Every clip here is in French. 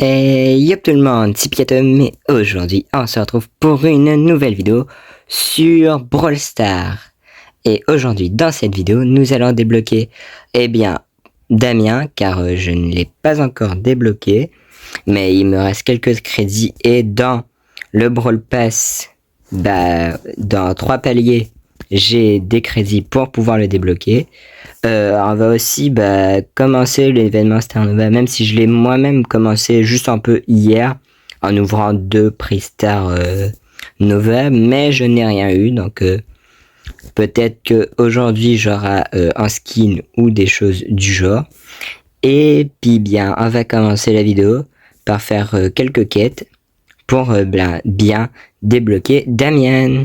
Et yop tout le monde, c'est Piatom et aujourd'hui on se retrouve pour une nouvelle vidéo sur Brawl Stars. Et aujourd'hui dans cette vidéo nous allons débloquer Damien car je ne l'ai pas encore débloqué. Mais il me reste quelques crédits et dans le Brawl Pass, dans 3 paliers, j'ai des crédits pour pouvoir le débloquer. On va aussi commencer l'événement Star Nova, même si je l'ai moi-même commencé juste un peu hier en ouvrant 2 prix Star Nova, mais je n'ai rien eu, donc peut-être que aujourd'hui j'aurai un skin ou des choses du genre. Et puis on va commencer la vidéo par faire quelques quêtes pour bien débloquer Damien.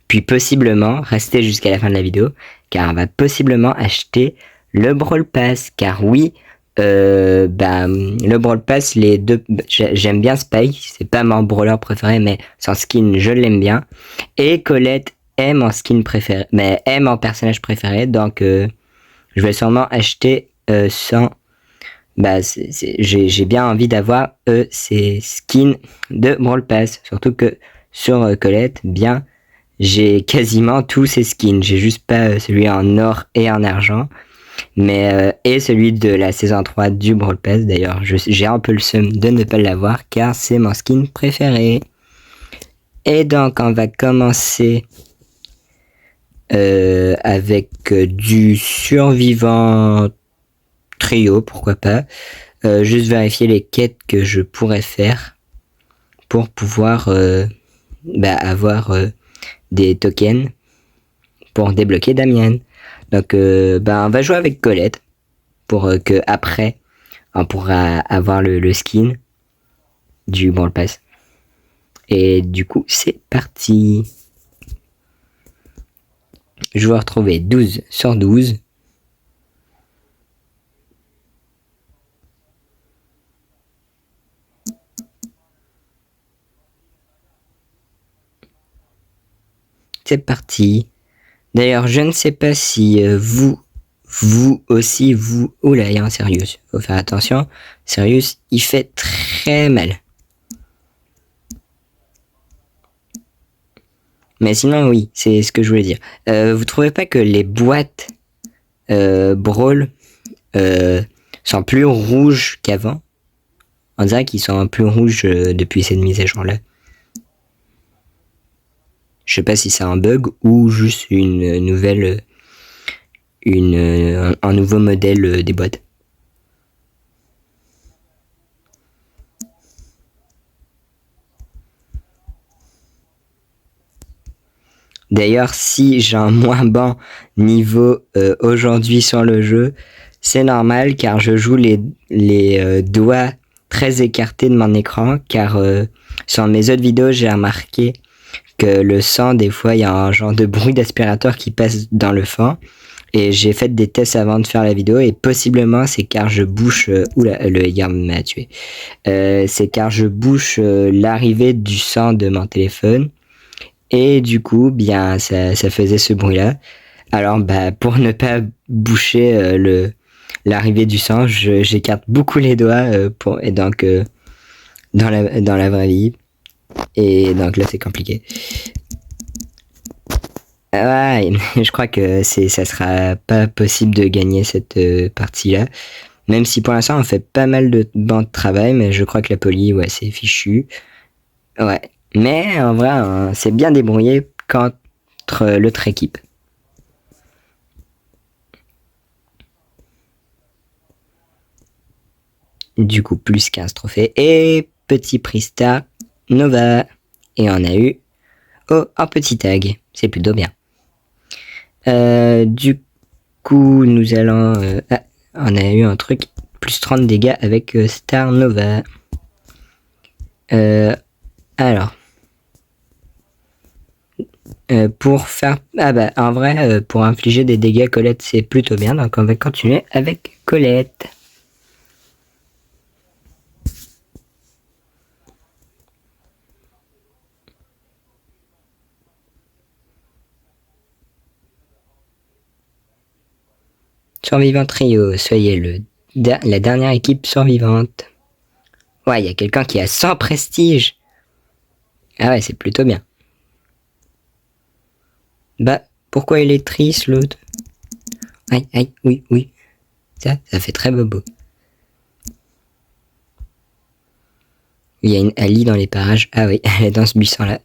Puis possiblement rester jusqu'à la fin de la vidéo car on va possiblement acheter le Brawl Pass. Car oui, le Brawl Pass, les deux, j'aime bien Spike, c'est pas mon brawler préféré, mais son skin je l'aime bien. Et Colette est mon skin préféré, mais est mon personnage préféré, donc je vais sûrement acheter son. J'ai bien envie d'avoir ces skins de Brawl Pass, surtout que sur Colette, j'ai quasiment tous ces skins. J'ai juste pas celui en or et en argent, mais et celui de la saison 3 du Brawl Pass. D'ailleurs, j'ai un peu le seum de ne pas l'avoir car c'est mon skin préféré. Et donc, on va commencer avec du survivant trio, pourquoi pas. Juste vérifier les quêtes que je pourrais faire pour pouvoir avoir des tokens pour débloquer Damien. Donc on va jouer avec Colette pour que après on pourra avoir le skin du Brawl Pass. Et du coup c'est parti. Je vais retrouver 12 sur 12. C'est parti. D'ailleurs, je ne sais pas si vous aussi, oula, il y a un Sirius. Faut faire attention. Sirius, il fait très mal. Mais sinon, oui, c'est ce que je voulais dire. Vous trouvez pas que les boîtes Brawl sont plus rouges qu'avant? On dirait qu'ils sont plus rouges depuis cette mise à jour-là. Je sais pas si c'est un bug ou juste une nouvelle, un nouveau modèle des boîtes. D'ailleurs, si j'ai un moins bon niveau aujourd'hui sur le jeu, c'est normal car je joue les doigts très écartés de mon écran, car sur mes autres vidéos, j'ai remarqué que le son, des fois, il y a un genre de bruit d'aspirateur qui passe dans le fond. Et j'ai fait des tests avant de faire la vidéo et possiblement c'est car je bouche... oula, le gars m'a tué. C'est car je bouche l'arrivée du son de mon téléphone. Et du coup, ça faisait ce bruit-là. Alors, pour ne pas boucher l'arrivée du son, j'écarte beaucoup les doigts et donc dans la vraie vie. Et donc là, c'est compliqué. Ouais, je crois que ça sera pas possible de gagner cette partie-là. Même si pour l'instant, on fait pas mal de bancs de travail, mais je crois que la poli, ouais, c'est fichu. Ouais. Mais en vrai, c'est bien débrouillé contre l'autre équipe. Du coup, plus 15 trophées. Et petit prix Star Nova. Et on a eu un petit tag. C'est plutôt bien. Du coup, nous allons... on a eu un truc plus 30 dégâts avec Star Nova. Alors... pour faire... en vrai, pour infliger des dégâts Colette, c'est plutôt bien. Donc, on va continuer avec Colette. Survivant trio, soyez la dernière équipe survivante. Ouais, il y a quelqu'un qui a 100 prestige. Ah ouais, c'est plutôt bien. Bah, pourquoi il est triste, l'autre? Aïe, aïe, oui, oui. Ça fait très bobo. Il y a une Ali dans les parages. Ah oui, elle est dans ce buisson-là.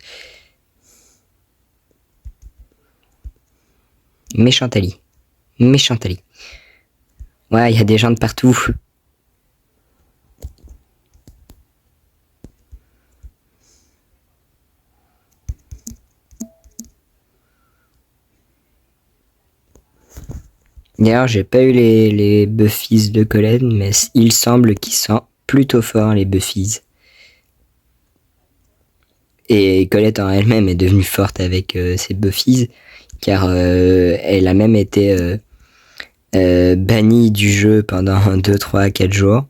Méchante Ali. Méchante Ali. Ouais, il y a des gens de partout. D'ailleurs, j'ai pas eu les Buffies de Colin, mais il semble qu'ils sont plutôt forts, les Buffies. Et Colette en elle-même est devenue forte avec ses Buffies, car elle a même été bannie du jeu pendant 2, 3, 4 jours,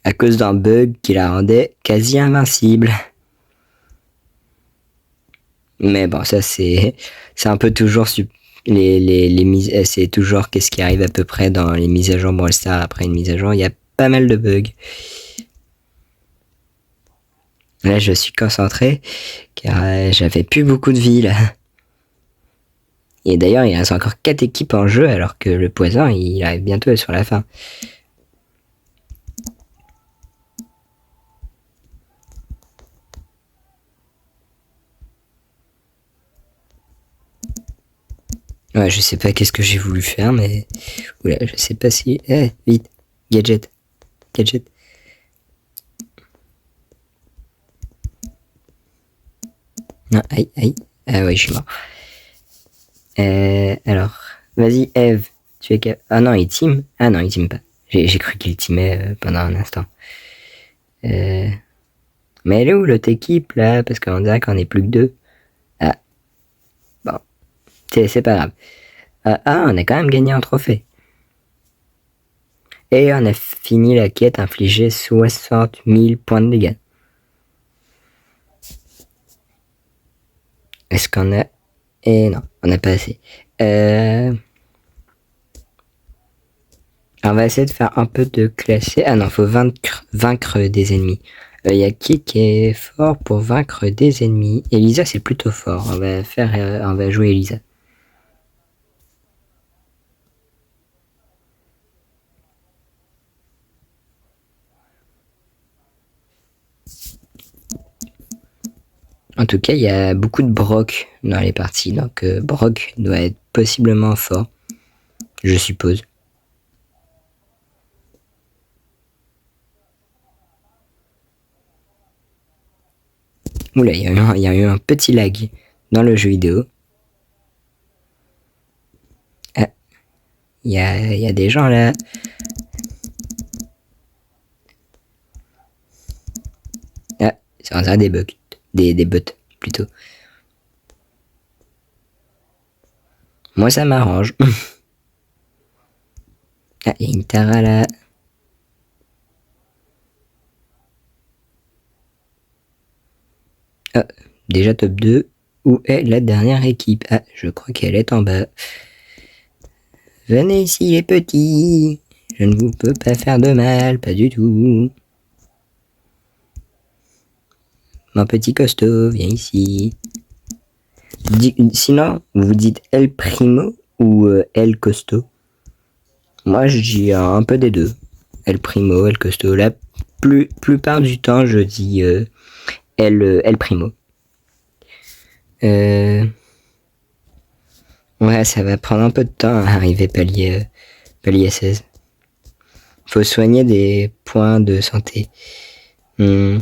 à cause d'un bug qui la rendait quasi invincible. Mais bon, ça c'est un peu toujours c'est toujours qu'est-ce qui arrive à peu près dans les mises à jour Brawl Stars après une mise à jour, il y a pas mal de bugs. Là, je suis concentré car j'avais plus beaucoup de vie là. Et d'ailleurs, il reste encore 4 équipes en jeu alors que le poison, il arrive bientôt sur la fin. Ouais, je sais pas qu'est-ce que j'ai voulu faire, mais... Oula, je sais pas si... Eh, vite. Gadget. Gadget. Non, aïe, aïe. Ah ouais, je suis mort. Alors... Vas-y, Eve. Tu es capable... Ah non, il team. Ah non, il team pas. J'ai cru qu'il teamait pendant un instant. Mais elle est où l'autre équipe, là? Parce qu'on dirait qu'on est plus que 2. Ah. Bon. C'est pas grave. On a quand même gagné un trophée. Et on a fini la quête, infligé 60 000 points de dégâts. Est-ce qu'on a... Eh non, on n'a pas assez. On va essayer de faire un peu de classé. Ah non, faut vaincre des ennemis. Y a qui est fort pour vaincre des ennemis? Elisa, c'est plutôt fort. On va jouer Elisa. En tout cas, il y a beaucoup de Brock dans les parties, donc Brock doit être possiblement fort, je suppose. Oula, il y a eu un petit lag dans le jeu vidéo. Ah, il y a des gens là. Ah, c'est en des bugs, des bots plutôt. Moi, ça m'arrange. Ah, il y a une Tara là. Ah, déjà top 2. Où est la dernière équipe? Ah, je crois qu'elle est en bas. Venez ici les petits. Je ne vous peux pas faire de mal, pas du tout. Mon petit costaud, viens ici. Sinon, vous dites El Primo ou El Costaud? Moi, je dis un peu des deux. El Primo, El Costaud. La plupart du temps, je dis El Primo. Ouais, ça va prendre un peu de temps à arriver palier 16. Faut soigner des points de santé. Il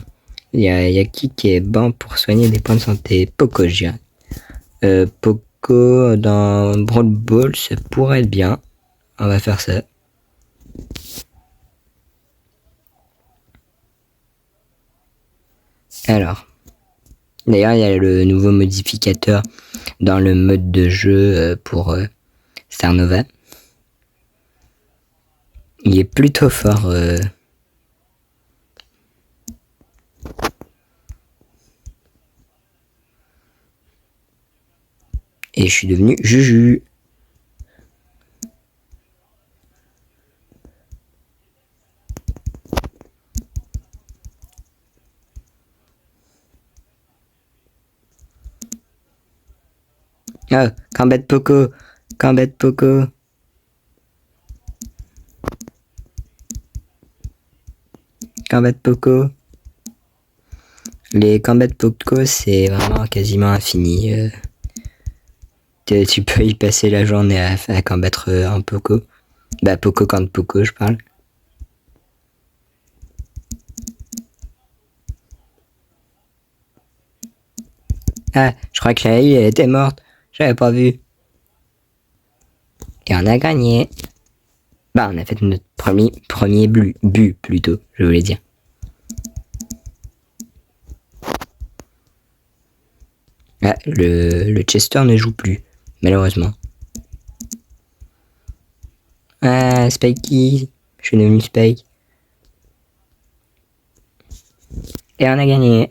y a qui est bon pour soigner des points de santé? Poco, je dirais. Poco dans Brawl Ball, ça pourrait être bien. On va faire ça. Alors, d'ailleurs, il y a le nouveau modificateur dans le mode de jeu pour Star Nova. Il est plutôt fort. Et je suis devenu Juju. Oh, Cambette Poco. Cambette Poco. Cambette Poco. Les Cambette Poco, c'est vraiment quasiment infini. Tu peux y passer la journée à combattre un Poco. Bah, Poco contre Poco, je parle. Ah, je crois que la elle était morte. J'avais pas vu. Et on a gagné. Bah, on a fait notre premier but, plutôt, je voulais dire. Ah, le Chester ne joue plus, malheureusement. Ah, Spikey. Je suis devenu Spike. Et on a gagné.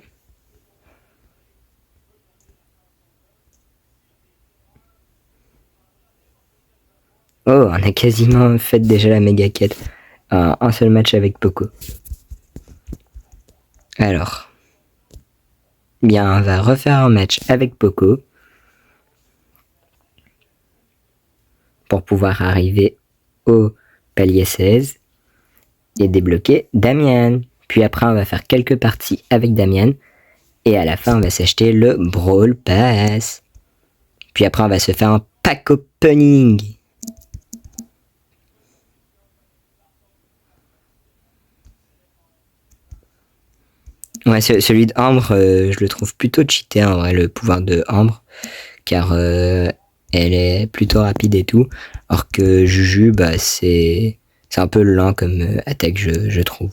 Oh, on a quasiment fait déjà la méga quête. Un seul match avec Poco. Alors. Bien, on va refaire un match avec Poco. Pour pouvoir arriver au palier 16. Et débloquer Damian. Puis après, on va faire quelques parties avec Damian. Et à la fin, on va s'acheter le Brawl Pass. Puis après, on va se faire un pack opening. Ouais, celui d'Ambre, je le trouve plutôt cheaté en vrai, le pouvoir de Ambre. Car elle est plutôt rapide et tout. Alors que Juju, bah c'est un peu lent comme attaque, je trouve.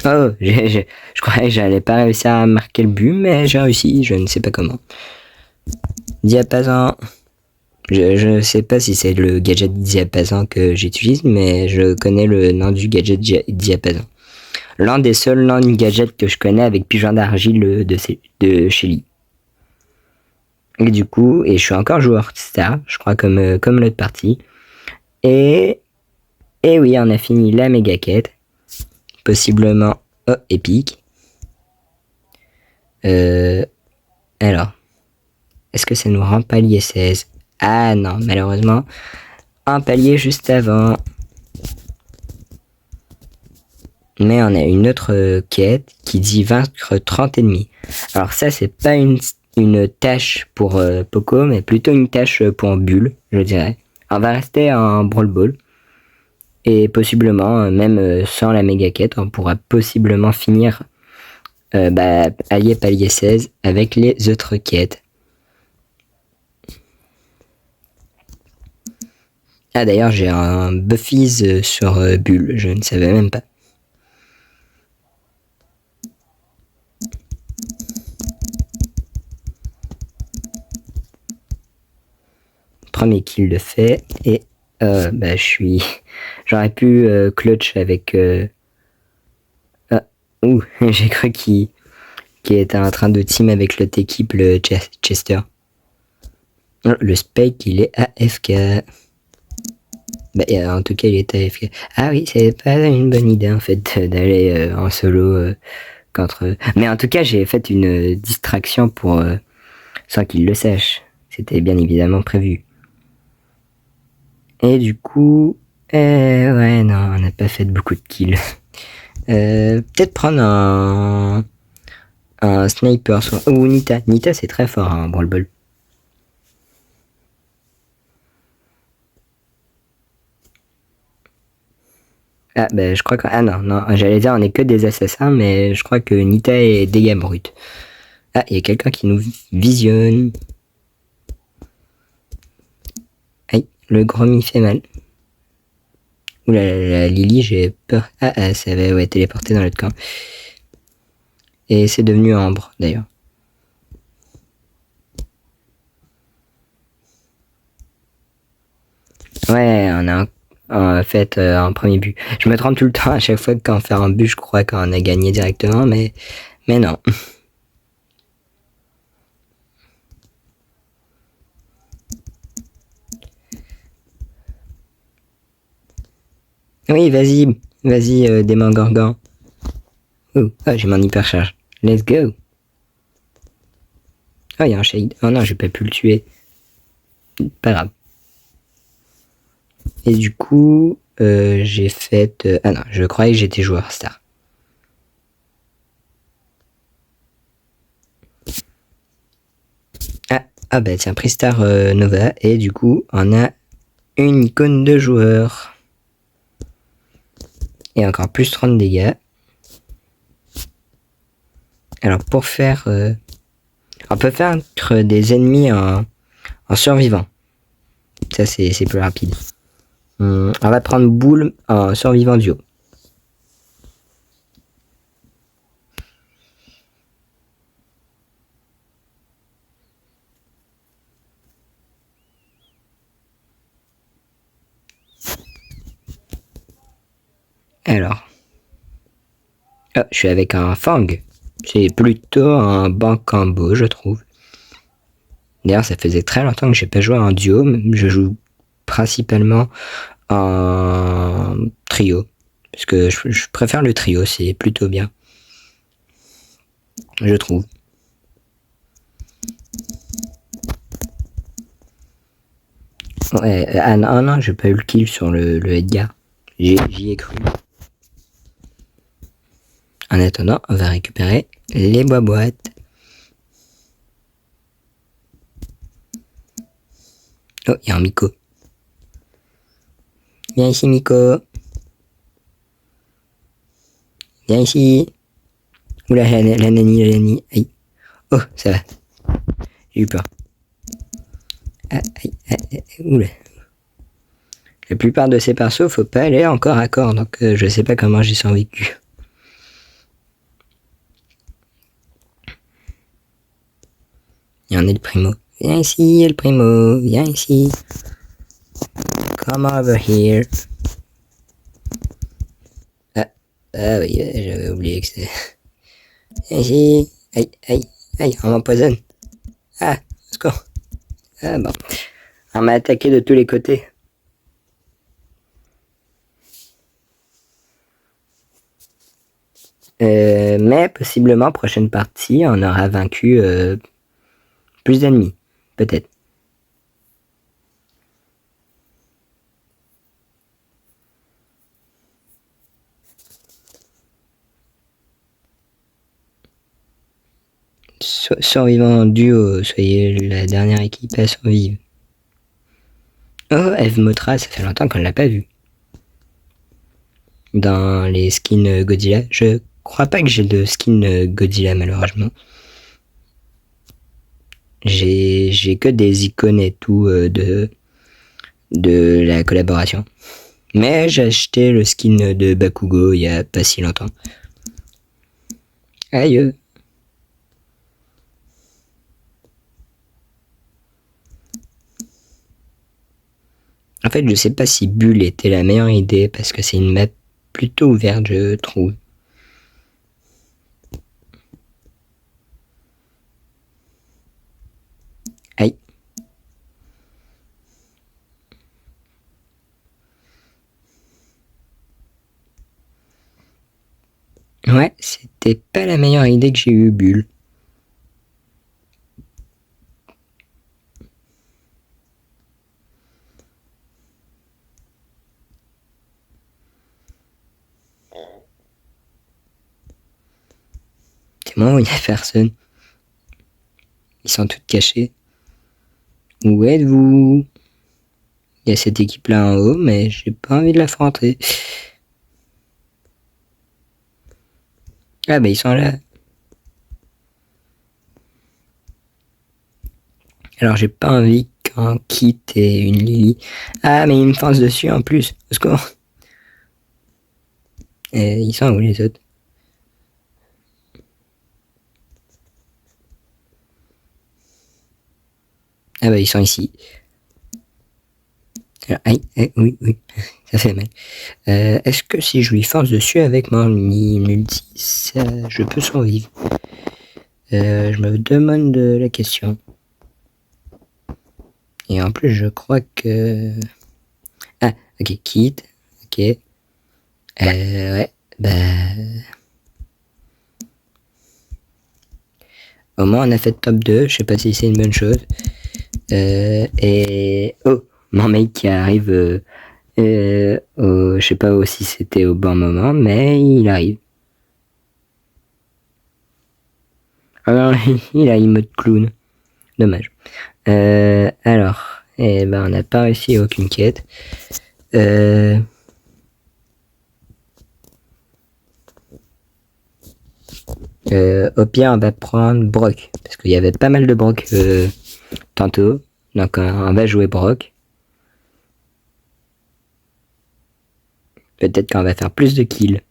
Oh, je croyais que j'allais pas réussir à marquer le but, mais j'ai réussi, je ne sais pas comment. Diapason. Je sais pas si c'est le gadget diapason que j'utilise, mais je connais le nom du gadget diapason. L'un des seuls noms de gadget que je connais avec pigeon d'argile de Shelly. Et du coup, et je suis encore joueur star, je crois comme l'autre partie. Et oui, on a fini la méga quête. Possiblement épique. Alors, est-ce que ça nous rend palier 16? Ah non, malheureusement, un palier juste avant. Mais on a une autre quête qui dit vaincre 30 ennemis. Alors ça, c'est pas une tâche pour Poco, mais plutôt une tâche pour Bull, je dirais. On va rester en Brawl Ball. Et possiblement, même sans la méga quête, on pourra possiblement finir allié palier 16 avec les autres quêtes. Ah d'ailleurs, j'ai un Buffies sur Bull, je ne savais même pas. Premier kill de fait et je suis j'aurais pu clutch avec j'ai cru qu'il était en train de team avec l'autre équipe, le Chester. Le Spike il est AFK. En tout cas il est AFK. Ah oui, c'est pas une bonne idée en fait d'aller en solo contre. Mais en tout cas j'ai fait une distraction pour sans qu'il le sache. C'était bien évidemment prévu. Et du coup, ouais, non, on n'a pas fait beaucoup de kills. Peut-être prendre un sniper ou Nita. Nita, c'est très fort en Brawl Ball. Ah, je crois que. Ah non, j'allais dire, on est que des assassins, mais je crois que Nita est dégâts bruts. Ah, il y a quelqu'un qui nous visionne. Aïe, le gros m'y fait mal. Oula, la Lily, j'ai peur. Ah, ça va téléporter dans l'autre camp. Et c'est devenu Ambre, d'ailleurs. Ouais, on a fait un premier but. Je me trompe tout le temps à chaque fois que quand on fait un but, je crois qu'on a gagné directement, mais non. Oui, vas-y, Démon Gorgon. Oh, ah, j'ai mon hypercharge. Let's go. Oh, il y a un shade. Oh non, j'ai pas pu le tuer. Pas grave. Et du coup, j'ai fait... ah non, je croyais que j'étais joueur star. Ah bah tiens, Pristar Nova. Et du coup, on a une icône de joueur. Et encore plus 30 dégâts. Alors pour faire... on peut faire des ennemis en survivant. Ça c'est plus rapide. On va prendre boule en survivant duo. Alors. Oh, je suis avec un Fang. C'est plutôt un bon combo, je trouve. D'ailleurs, ça faisait très longtemps que j'ai pas joué en duo. Je joue principalement en trio. Parce que je préfère le trio, c'est plutôt bien. Je trouve. Ouais, ah non, j'ai pas eu le kill sur le Edgar. J'y ai cru. En attendant, on va récupérer les boîtes. Oh, il y a un Miko. Viens ici, Miko. Viens ici. Oula, la nani. Aïe. Oh, ça va. J'ai eu peur. Oula. La plupart de ces persos, faut pas aller encore à corps, donc je sais pas comment j'ai survécu. Il y en a le primo. Viens ici, El Primo. Viens ici. Come over here. Ah oui, j'avais oublié que c'était... Viens ici. Aïe, on m'empoisonne. Ah, score. Ah bon. On m'a attaqué de tous les côtés. Mais possiblement, prochaine partie, on aura vaincu plus d'ennemis. Peut-être. Survivant en duo, soyez la dernière équipe à survivre. Oh, Eve Motra, ça fait longtemps qu'on l'a pas vu. Dans les skins Godzilla. Je crois pas que j'ai de skin Godzilla malheureusement. J'ai que des icônes et tout de la collaboration. Mais j'ai acheté le skin de Bakugo il y a pas si longtemps. Aïe. En fait, je sais pas si Bulle était la meilleure idée parce que c'est une map plutôt ouverte, je trouve. Aïe. Ouais, c'était pas la meilleure idée que j'ai eu, Bulle. C'est moi où il y a personne. Ils sont tous cachés. Où êtes-vous? Il y a cette équipe-là en haut, mais j'ai pas envie de l'affronter. Ah bah ils sont là. Alors j'ai pas envie qu'un Kit et une Lily... Ah mais ils me foncent dessus en plus. Au secours. Et ils sont où les autres? Ah bah ils sont ici. Alors, aïe, oui, ça fait mal. Est-ce que si je lui force dessus avec mon multi, je peux survivre? Je me demande la question. Et en plus, je crois que... Ah, ok, Kid, ok. Ouais, bah... Au moins on a fait top 2, je sais pas si c'est une bonne chose. Et oh, mon mec qui arrive, je sais pas si c'était au bon moment, mais il arrive. Alors il a emote clown, dommage. Alors, on n'a pas réussi à aucune quête. Au pire, on va prendre Brock, parce qu'il y avait pas mal de Brock tantôt. Donc on va jouer Brock. Peut-être qu'on va faire plus de kills.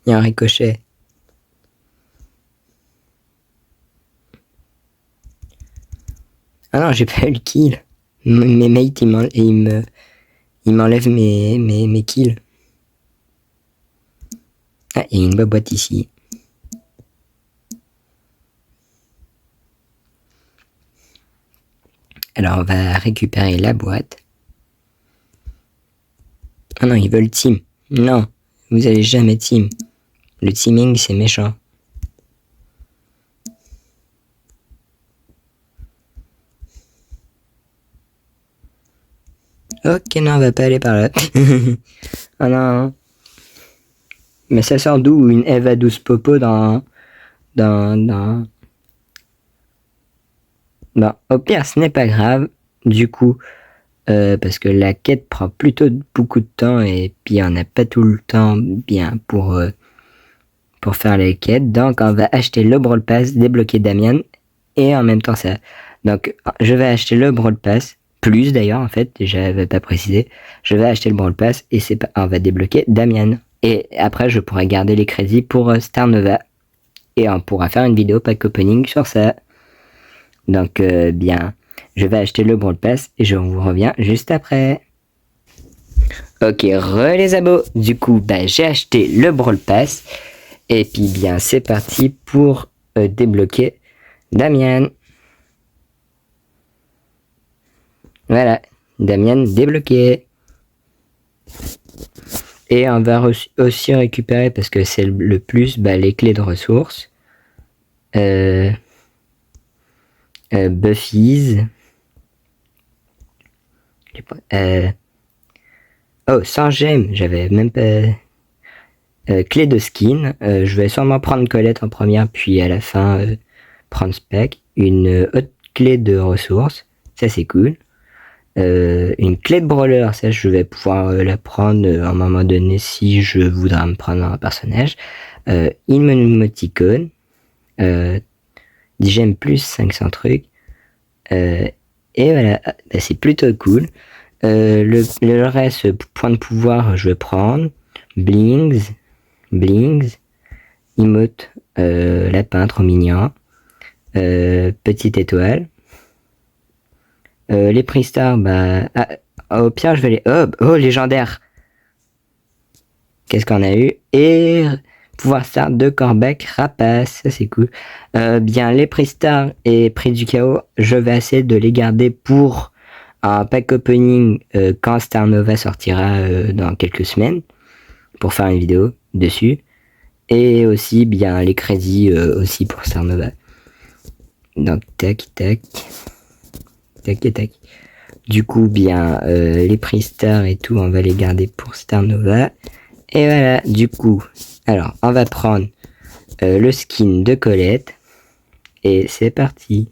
Il y a un ricochet. Ah non, j'ai pas eu le kill. Mes mates, ils m'enlèvent mes kills. Ah, il y a une boîte ici. Alors, on va récupérer la boîte. Ah non, ils veulent team. Non, vous allez jamais team. Le teaming, c'est méchant. Ok, non, on va pas aller par là. Ah non. Mais ça sort d'où une Eva 12 Popo dans... Bon, au pire, ce n'est pas grave. Du coup, parce que la quête prend plutôt beaucoup de temps et puis on n'a pas tout le temps bien pour faire les quêtes. Donc, on va acheter le Brawl Pass, débloquer Damian et en même temps ça. Donc, je vais acheter le Brawl Pass, plus d'ailleurs en fait, j'avais pas précisé. Je vais acheter le Brawl Pass et on va débloquer Damian. Et après, je pourrai garder les crédits pour Star Nova et on pourra faire une vidéo pack opening sur ça. Donc, bien, je vais acheter le Brawl Pass et je vous reviens juste après. Ok, les abos. Du coup, j'ai acheté le Brawl Pass. Et puis, bien, c'est parti pour débloquer Damian. Voilà, Damian débloqué. Et on va aussi récupérer, parce que c'est le plus, les clés de ressources. Buffies. Oh, sans gemme, j'avais même pas... clé de skin, je vais sûrement prendre Colette en première, puis à la fin prendre Spec. Une autre clé de ressources, ça c'est cool. Une clé de brawler, ça je vais pouvoir la prendre à un moment donné si je voudrais me prendre un personnage. Une emoticon, 10 gemmes plus 500 trucs. Et voilà, c'est plutôt cool. Le reste, point de pouvoir, je vais prendre. Blings, emote, lapin trop mignon, petite étoile. Les prix stars, au pire je vais les... Oh, légendaire. Qu'est-ce qu'on a eu? Et pouvoir star de Corbac rapace, ça c'est cool. Bien, les prix stars et prix du chaos, je vais essayer de les garder pour un pack opening quand Star Nova sortira dans quelques semaines, pour faire une vidéo dessus. Et aussi, bien, les crédits aussi pour Star Nova. Donc, tac. Du coup, bien, les prix Star et tout, on va les garder pour Star Nova. Et voilà, du coup, alors, on va prendre le skin de Colette. Et c'est parti.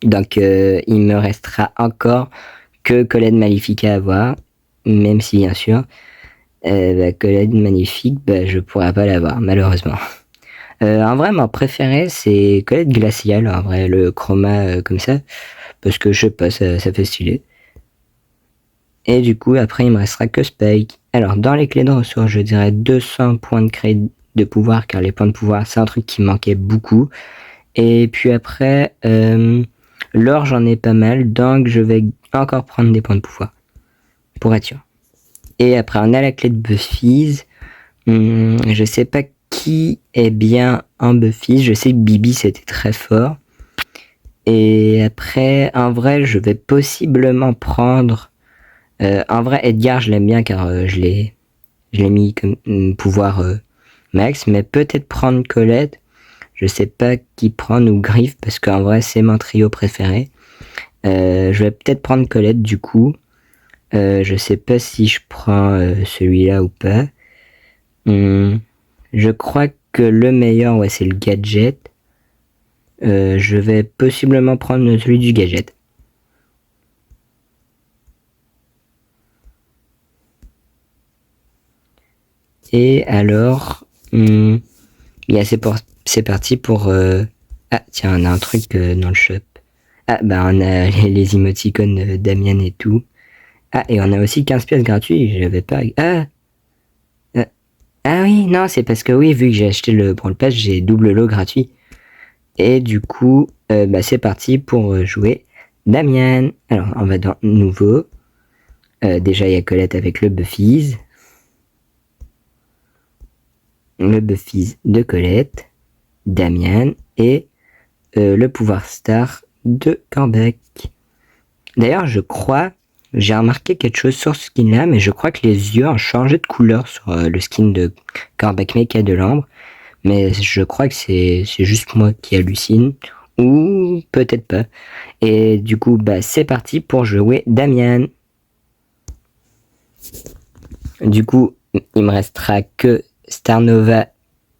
Donc, il me restera encore que Colette Maléfique à avoir. Même si, bien sûr, Colette Magnifique, je pourrais pas l'avoir, malheureusement. En vrai, mon préféré, c'est Colette Glaciale, en vrai, le chroma comme ça, parce que je sais pas, ça fait stylé. Et du coup, après, il me restera que Spike. Alors, dans les clés de ressources, je dirais 200 points de crédit de pouvoir, car les points de pouvoir, c'est un truc qui manquait beaucoup. Et puis après, l'or, j'en ai pas mal, donc je vais encore prendre des points de pouvoir, pour être sûr. Et après, on a la clé de Buffies. Je sais pas qui est bien en Buffies. Je sais que Bibi, c'était très fort. Et après, en vrai, je vais possiblement prendre... en vrai, Edgar, je l'aime bien car je l'ai mis comme pouvoir max. Mais peut-être prendre Colette. Je sais pas qui prendre ou Griff parce qu'en vrai, c'est mon trio préféré. Je vais peut-être prendre Colette du coup. Je sais pas si je prends celui-là ou pas. Je crois que le meilleur, ouais, c'est le gadget. Je vais possiblement prendre celui du gadget. Et alors, c'est parti pour... Ah, tiens, on a un truc dans le shop. Ah, bah on a les émoticônes Damien et tout. Ah, et on a aussi 15 pièces gratuites, j'avais pas... Ah oui, non, c'est parce que oui, vu que j'ai acheté le Brawl Pass, j'ai double lot gratuit. Et du coup, bah c'est parti pour jouer Damien. Alors, on va dans Nouveau. Déjà, il y a Colette avec le Buffies. Le Buffies de Colette, Damien et le pouvoir star de Corbeck. D'ailleurs, je crois, j'ai remarqué quelque chose sur ce skin là, mais je crois que les yeux ont changé de couleur sur le skin de Corbeck Mecha de l'Ambre. Mais je crois que c'est juste moi qui hallucine, ou peut-être pas. Et du coup, bah c'est parti pour jouer Damien. Du coup, il me restera que Star Nova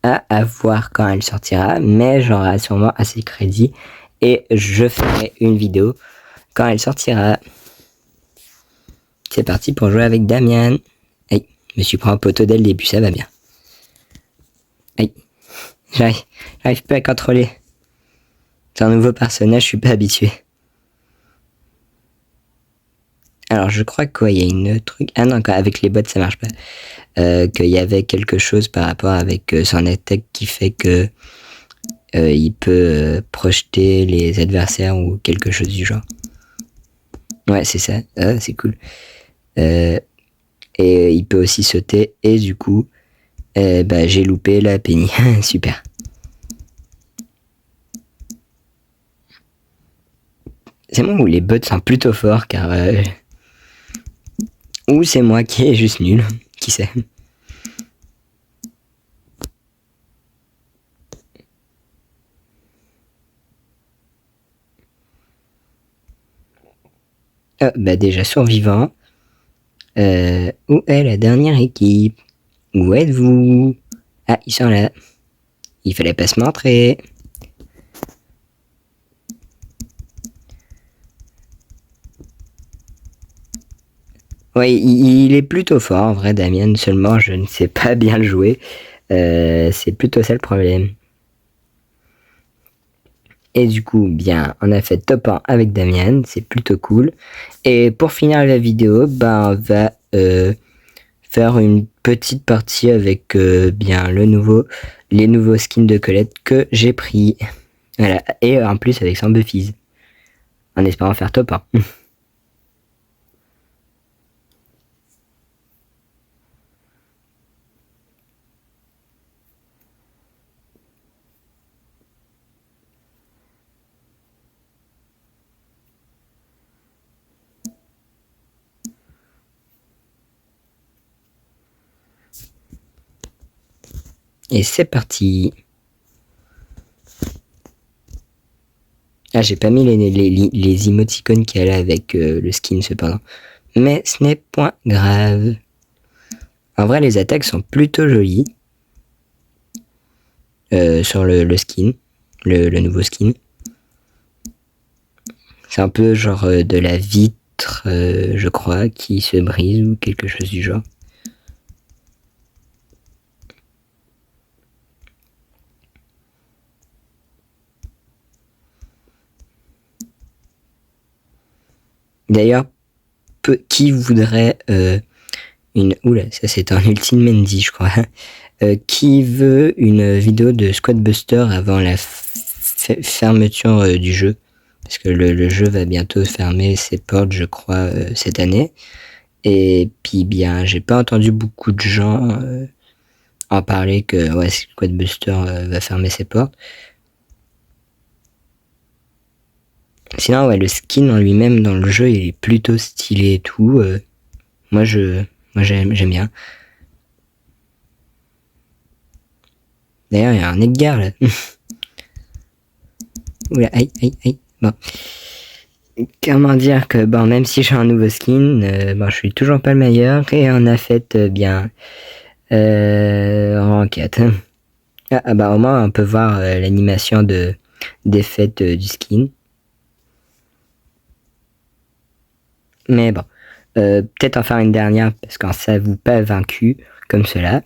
à voir quand elle sortira, mais j'aurai sûrement assez de crédit et je ferai une vidéo quand elle sortira. C'est parti pour jouer avec Damien. Aïe, je me suis pris un poteau dès le début, ça va bien. Aïe, j'arrive pas à contrôler. C'est un nouveau personnage, je suis pas habitué. Alors je crois qu'il y a une truc... Ah non, avec les bots ça marche pas. Qu'il y avait quelque chose par rapport avec son attaque qui fait que il peut projeter les adversaires ou quelque chose du genre. Ouais, c'est ça. Ah, c'est cool. Et il peut aussi sauter. Et du coup, bah, j'ai loupé la Penny. Super. C'est moi où les bots sont plutôt forts car... ou c'est moi qui est juste nul. Qui sait. Bah déjà survivant. Où est la dernière équipe? Où êtes-vous? Ah, ils sont là. Il fallait pas se montrer. Ouais, il est plutôt fort en vrai, Damien. Seulement, je ne sais pas bien le jouer. C'est plutôt ça le problème. Et du coup, bien, on a fait top 1 avec Damien. C'est plutôt cool. Et pour finir la vidéo, ben, on va faire une petite partie avec bien les nouveaux skins de Colette que j'ai pris. Voilà. Et en plus avec son Buffies. En espérant faire top 1. Et c'est parti. Ah, j'ai pas mis les émoticônes qu'elle a avec le skin cependant. Mais ce n'est point grave. En vrai, les attaques sont plutôt jolies. Sur le skin. Le nouveau skin. C'est un peu genre de la vitre, je crois, qui se brise ou quelque chose du genre. D'ailleurs, qui voudrait une... Oula, ça c'est un Ultime Mendy, je crois. Qui veut une vidéo de Squad Buster avant la fermeture du jeu? Parce que le jeu va bientôt fermer ses portes, je crois, cette année. Et puis bien, j'ai pas entendu beaucoup de gens en parler que ouais, Squad Buster va fermer ses portes. Sinon, ouais, le skin en lui-même dans le jeu, il est plutôt stylé et tout. Moi, j'aime bien. D'ailleurs, il y a un Edgar, là. Oula, aïe. Bon. Comment dire que, bon, même si j'ai un nouveau skin, bon, je suis toujours pas le meilleur. Et on a fait, bien, rang 4. Ah, bah, au moins, on peut voir l'animation d'effet du skin. Mais bon, peut-être en faire une dernière parce qu'on s'avoue pas vaincu comme cela.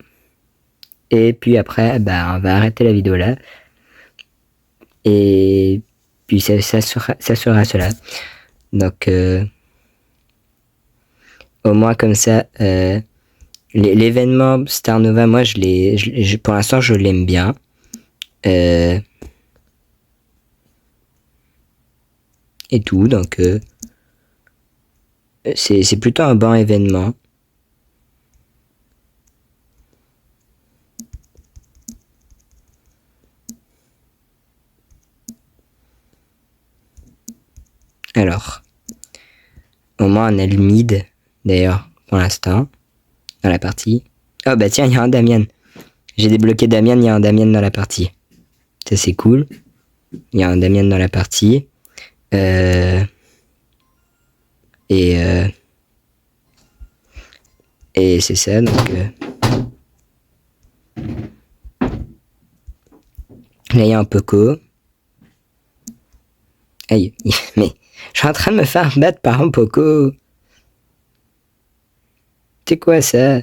Et puis après, bah, on va arrêter la vidéo là. Et puis ça sera cela. Donc, au moins comme ça, l'événement Star Nova, moi, pour l'instant, je l'aime bien. Et tout, donc c'est plutôt un bon événement. Alors, au moins on a le mid, d'ailleurs, pour l'instant, dans la partie. Oh bah tiens, il y a un Damien. J'ai débloqué Damien, il y a un Damien dans la partie. Ça c'est cool. Il y a un Damien dans la partie. Et c'est ça, donc... Là, il y a un Poco. Aïe, mais je suis en train de me faire battre par un Poco. C'est quoi ça?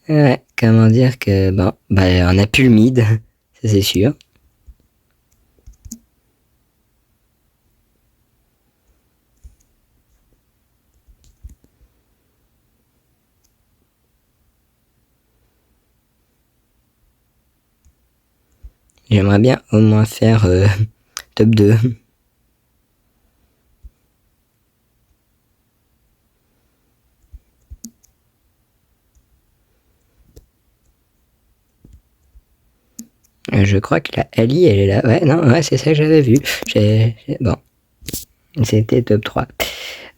Ouais, comment dire que... Bon, bah on a plus le mid, ça c'est sûr. J'aimerais bien au moins faire top 2. Je crois que la Ali, elle est là. Ouais, non, ouais, c'est ça que j'avais vu. Bon, c'était top 3.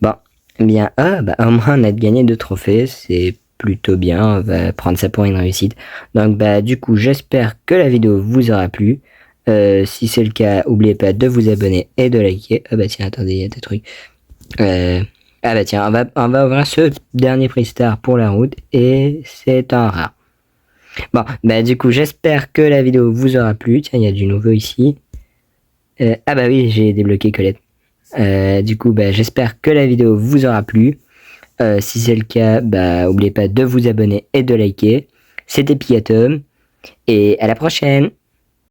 Bon, bien, bah, au moins on a gagné 2 trophées. C'est plutôt bien. On va prendre ça pour une réussite. Donc, bah, du coup, j'espère que la vidéo vous aura plu. Si c'est le cas, n'oubliez pas de vous abonner et de liker. Ah bah tiens, attendez, il y a des trucs. Ah bah tiens, on va ouvrir ce dernier prix star pour la route et c'est un rare. Bon, bah du coup, j'espère que la vidéo vous aura plu. Tiens, il y a du nouveau ici. Ah bah oui, j'ai débloqué Colette. Du coup, bah j'espère que la vidéo vous aura plu. Si c'est le cas, bah n'oubliez pas de vous abonner et de liker. C'était Piatom et à la prochaine.